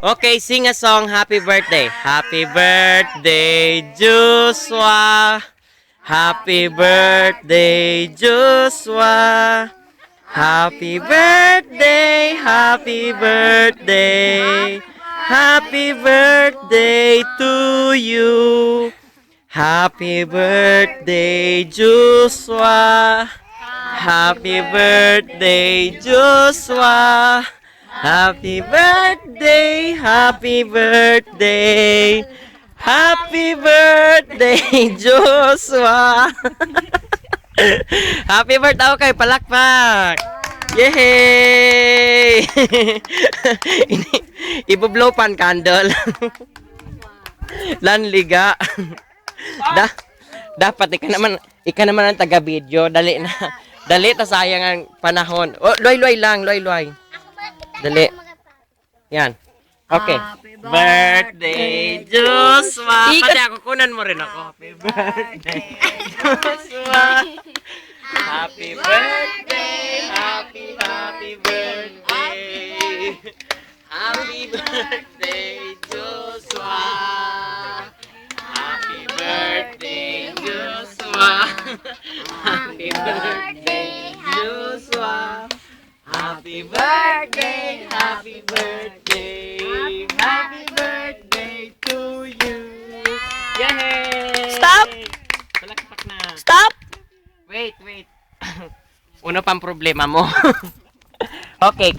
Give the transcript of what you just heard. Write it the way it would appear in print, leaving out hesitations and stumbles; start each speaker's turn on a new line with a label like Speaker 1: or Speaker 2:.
Speaker 1: Okay, sing a song. Happy birthday. Happy birthday, Joshua. Happy birthday, Joshua. Happy birthday, happy birthday. Happy birthday to you. Happy birthday, Joshua. Happy birthday, Joshua. Happy birthday, happy birthday. Happy birthday, Joshua. Happy birthday ako kay palakpak. Yay! Ibo-blow pan candle. Lanliga. Dapat ika naman ang taga-video. Dali na. Dali ta sayang ang panahon. Oh, loy lang. Dali. Yan. Okay. Birthday, Joshua. Pati ako, kunan mo rin ako. Happy birthday, Joshua. Happy birthday, happy birthday. Happy birthday, Joshua. Happy birthday, Joshua. Happy birthday, Joshua. Happy birthday, happy birthday. Happy birthday to you. Yay! Stop! Palakpak na. Stop! Wait. Una pang problema mo. Okay,